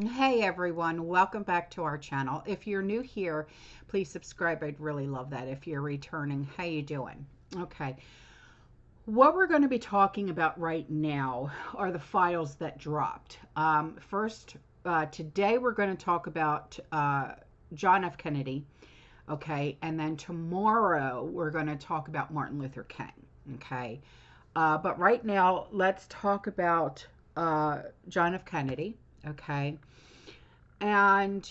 Hey everyone, welcome back to our channel. If you're new here, please subscribe. I'd really love that. If you're returning, how you doing? Okay. What we're going to be talking about right now are the files that dropped. First, today we're going to talk about John F. Kennedy. Okay. And then tomorrow we're going to talk about Martin Luther King. Okay. But right now, let's talk about John F. Kennedy. Okay. And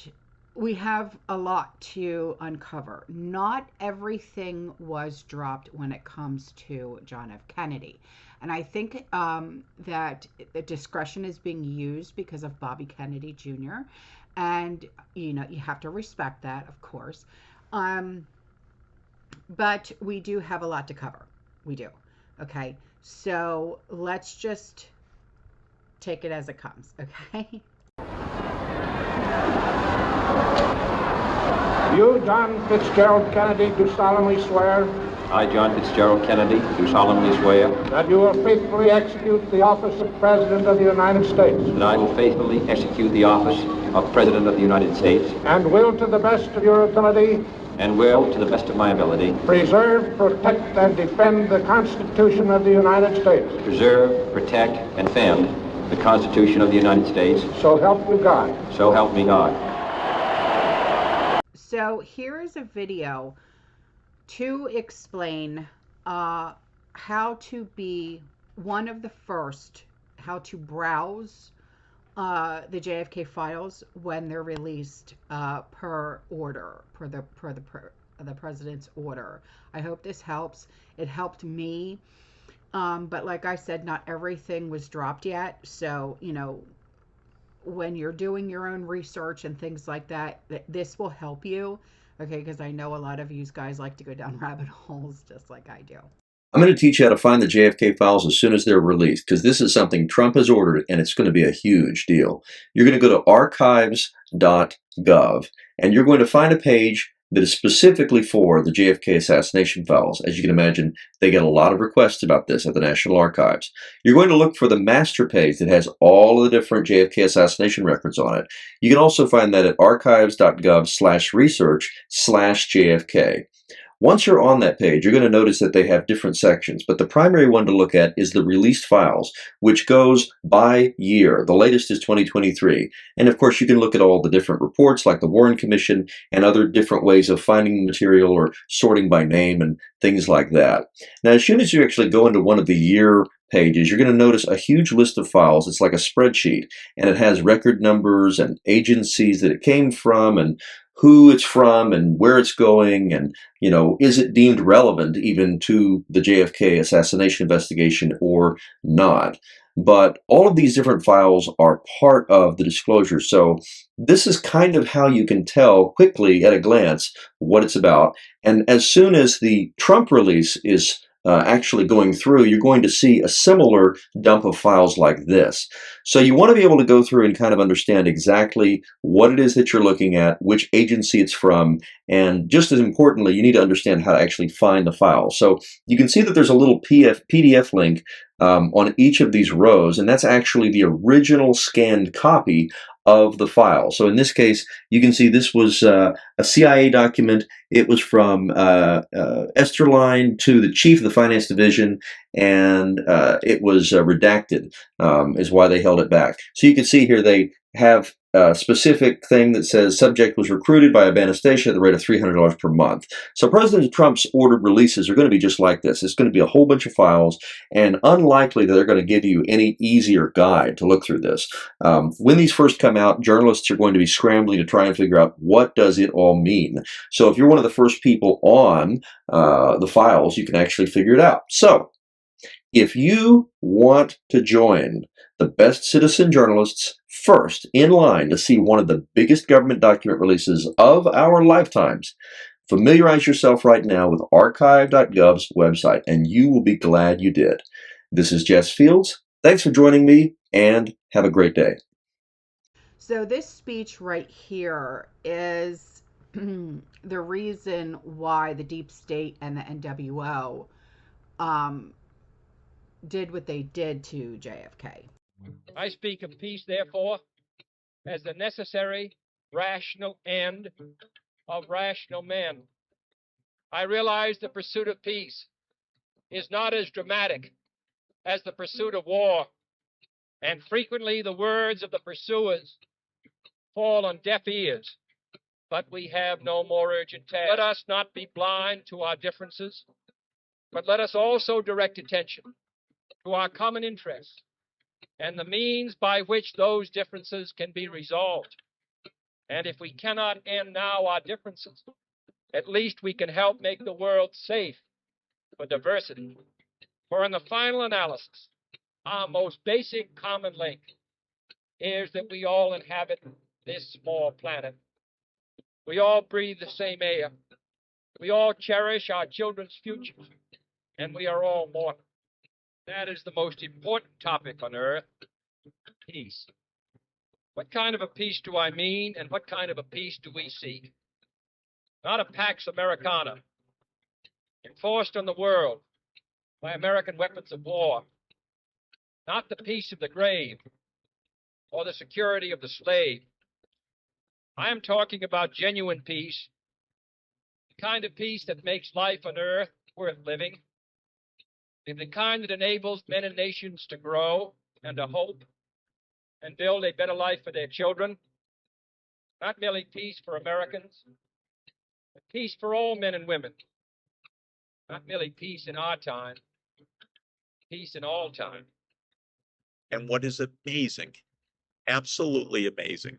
we have a lot to uncover. Not everything was dropped when it comes to John F. Kennedy. And I think that the discretion is being used because of Bobby Kennedy Jr. And, you have to respect that, of course. Um, but we do have a lot to cover. We do. Okay. So let's just take it as it comes. Okay. You, John Fitzgerald Kennedy, do solemnly swear I, John Fitzgerald Kennedy, do solemnly swear that you will faithfully execute the office of President of the United States that I will faithfully execute the office of President of the United States and will, to the best of your ability, and will, to the best of my ability, preserve, protect, and defend the Constitution of the United States. preserve, protect, and defend the Constitution of the United States. So help you God. So help me God. So here is a video to explain how to be one of the first, how to browse the JFK files when they're released per order, per the president's order. I hope this helps. It helped me, but like I said, not everything was dropped yet. So when you're doing your own research and things like that, this will help you. Okay, because I know a lot of you guys like to go down rabbit holes just like I do. I'm going to teach you how to find the JFK files as soon as they're released, because this is something Trump has ordered, and it's going to be a huge deal. You're going to go to archives.gov, and you're going to find a page that is specifically for the JFK assassination files. As you can imagine, they get a lot of requests about this at the National Archives. You're going to look for the master page that has all of the different JFK assassination records on it. You can also find that at archives.gov/research/JFK. Once you're on that page, you're going to notice that they have different sections, but the primary one to look at is the released files, which goes by year. The latest is 2023. And of course, you can look at all the different reports like the Warren Commission and other different ways of finding material or sorting by name and things like that. Now, as soon as you actually go into one of the year pages, you're going to notice a huge list of files. It's like a spreadsheet, and it has record numbers and agencies that it came from and who it's from and where it's going, and is it deemed relevant even to the JFK assassination investigation or not. But all of these different files are part of the disclosure, so this is kind of how you can tell quickly at a glance what it's about. And as soon as the Trump release is actually going through, you're going to see a similar dump of files like this. So you want to be able to go through and kind of understand exactly what it is that you're looking at, which agency it's from, and just as importantly, you need to understand how to actually find the file. So you can see that there's a little PDF link on each of these rows, and that's actually the original scanned copy of the file. So in this case, you can see this was a CIA document. It was from Esterline to the chief of the finance division, and it was redacted, is why they held it back. So you can see here they have a specific thing that says subject was recruited by Urbana Station at the rate of $300 per month. So President Trump's ordered releases are going to be just like this. It's going to be a whole bunch of files, and unlikely that they're going to give you any easier guide to look through this. When these first come out, journalists are going to be scrambling to try and figure out what does it all mean. So if you're one of the first people on the files, you can actually figure it out. So if you want to join the best citizen journalists first in line to see one of the biggest government document releases of our lifetimes, familiarize yourself right now with archive.gov's website, and you will be glad you did. This is Jess Fields. Thanks for joining me, and have a great day. So this speech right here is the reason why the deep state and the NWO did what they did to JFK. I speak of peace, therefore, as the necessary, rational end of rational men. I realize the pursuit of peace is not as dramatic as the pursuit of war, and frequently the words of the pursuers fall on deaf ears. But we have no more urgent task. Let us not be blind to our differences, but let us also direct attention to our common interests and the means by which those differences can be resolved. And if we cannot end now our differences, at least we can help make the world safe for diversity. For in the final analysis, our most basic common link is that we all inhabit this small planet. We all breathe the same air. We all cherish our children's futures, and we are all mortal. That is the most important topic on earth, peace. What kind of a peace do I mean, and what kind of a peace do we seek? Not a Pax Americana, enforced on the world by American weapons of war. Not the peace of the grave or the security of the slave. I am talking about genuine peace, the kind of peace that makes life on earth worth living, the kind that enables men and nations to grow and to hope and build a better life for their children. Not merely peace for Americans, but peace for all men and women. Not merely peace in our time, peace in all time. And what is amazing, absolutely amazing,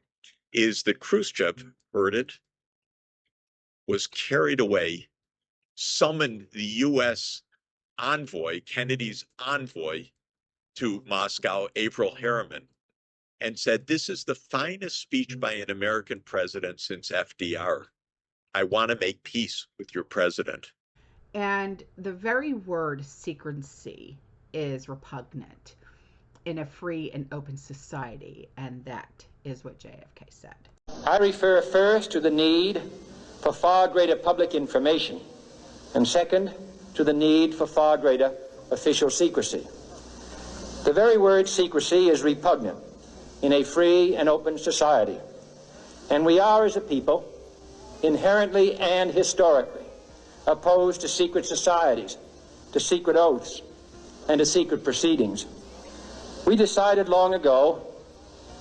is that Khrushchev heard it, was carried away, summoned the U.S. envoy, Kennedy's envoy, to Moscow, Averell Harriman, and said, "This is the finest speech by an American president since FDR. I want to make peace with your president." And the very word secrecy is repugnant in a free and open society, and that is what JFK said. I refer first to the need for far greater public information, and second, to the need for far greater official secrecy. The very word secrecy is repugnant in a free and open society, and we are, as a people, inherently and historically opposed to secret societies, to secret oaths, and to secret proceedings. We decided long ago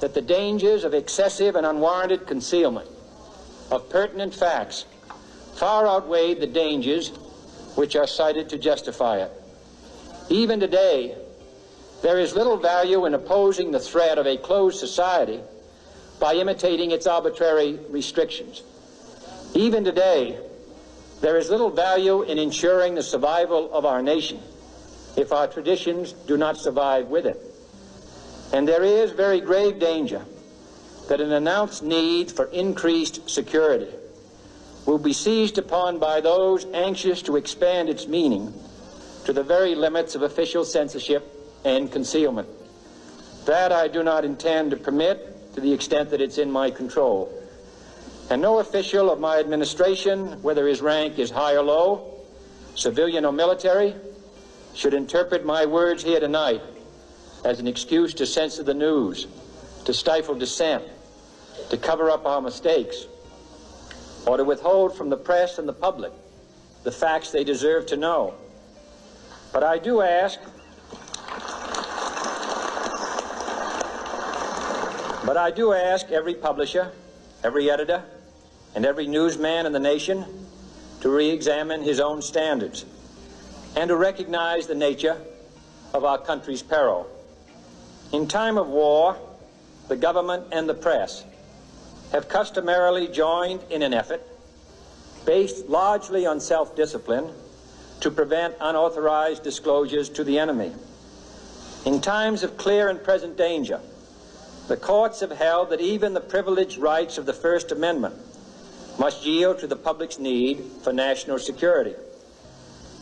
that the dangers of excessive and unwarranted concealment of pertinent facts far outweighed the dangers which are cited to justify it. Even today, there is little value in opposing the threat of a closed society by imitating its arbitrary restrictions. Even today, there is little value in ensuring the survival of our nation if our traditions do not survive with it. And there is very grave danger that an announced need for increased security will be seized upon by those anxious to expand its meaning to the very limits of official censorship and concealment. That I do not intend to permit to the extent that it's in my control. And no official of my administration, whether his rank is high or low, civilian or military, should interpret my words here tonight as an excuse to censor the news, to stifle dissent, to cover up our mistakes, or to withhold from the press and the public the facts they deserve to know. But I do ask every publisher, every editor, and every newsman in the nation to re-examine his own standards and to recognize the nature of our country's peril. In time of war, the government and the press have customarily joined in an effort based largely on self-discipline to prevent unauthorized disclosures to the enemy. In times of clear and present danger, the courts have held that even the privileged rights of the First Amendment must yield to the public's need for national security.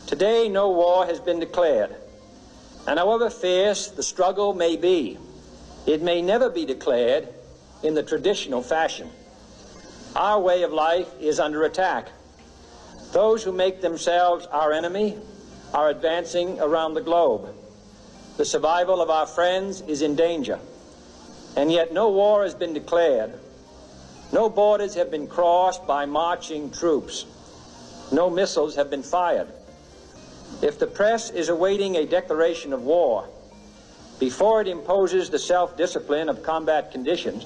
Today, no war has been declared, and however fierce the struggle may be, it may never be declared in the traditional fashion. Our way of life is under attack. Those who make themselves our enemy are advancing around the globe. The survival of our friends is in danger, And yet no war has been declared. No borders have been crossed by marching troops. No missiles have been fired. If the press is awaiting a declaration of war before it imposes the self-discipline of combat conditions,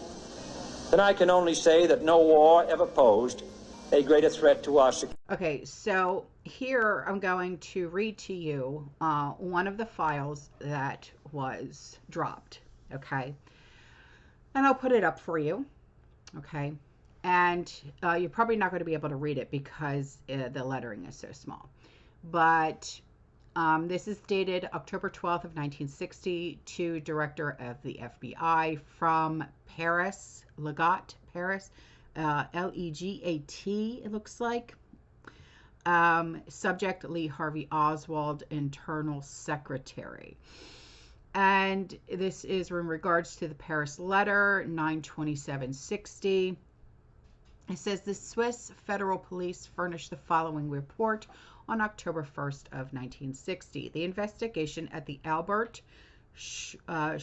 then I can only say that no war ever posed a greater threat to our security. Okay, so here I'm going to read to you one of the files that was dropped, okay? And I'll put it up for you, okay? And you're probably not going to be able to read it because the lettering is so small. But this is dated October 12th of 1960 to Director of the FBI from Paris, Legat, Paris, Legat, it looks like. Subject Lee Harvey Oswald, Internal Secretary. And this is in regards to the Paris letter, 9/27/60. It says the Swiss Federal Police furnished the following report on October 1st of 1960. The investigation at the Albert Schweitzer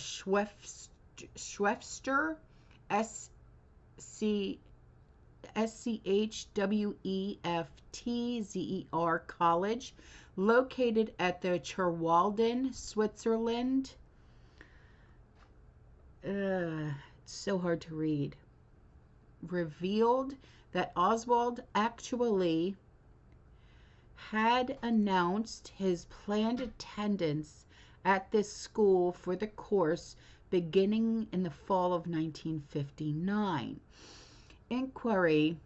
SCHWEFTZER College, located at the Churwalden, Switzerland. It's so hard to read. Revealed that Oswald actually had announced his planned attendance at this school for the course beginning in the fall of 1959. Inquiry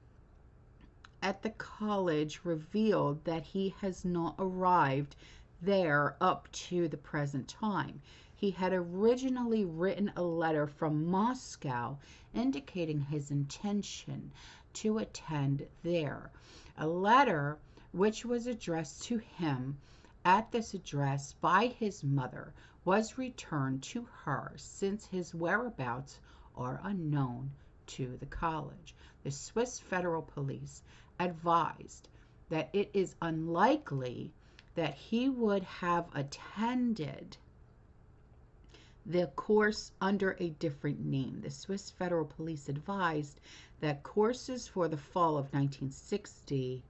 at the college revealed that he has not arrived there up to the present time. He had originally written a letter from Moscow indicating his intention to attend there. A letter which was addressed to him at this address by his mother was returned to her, since his whereabouts are unknown to the college. The Swiss Federal Police advised that it is unlikely that he would have attended the course under a different name. The Swiss Federal Police advised that courses for the fall of 1960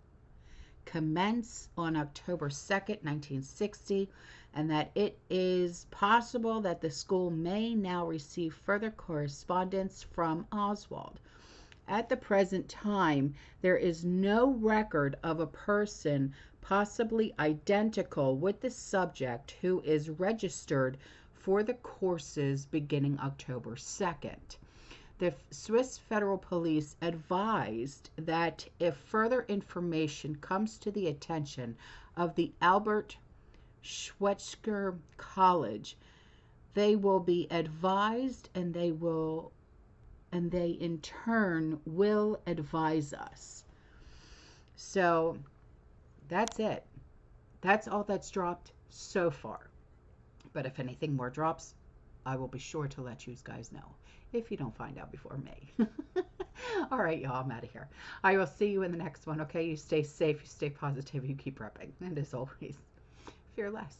commence on October 2nd, 1960, and that it is possible that the school may now receive further correspondence from Oswald. At the present time, there is no record of a person possibly identical with the subject who is registered for the courses beginning October 2nd. The Swiss Federal Police advised that if further information comes to the attention of the Albert Schweitzer College, they will be advised, and they in turn will advise us. So that's it. That's all that's dropped so far. But if anything more drops, I will be sure to let you guys know, if you don't find out before me. All right, y'all, I'm out of here. I will see you in the next one, okay? You stay safe, you stay positive, you keep repping. And as always, fear less.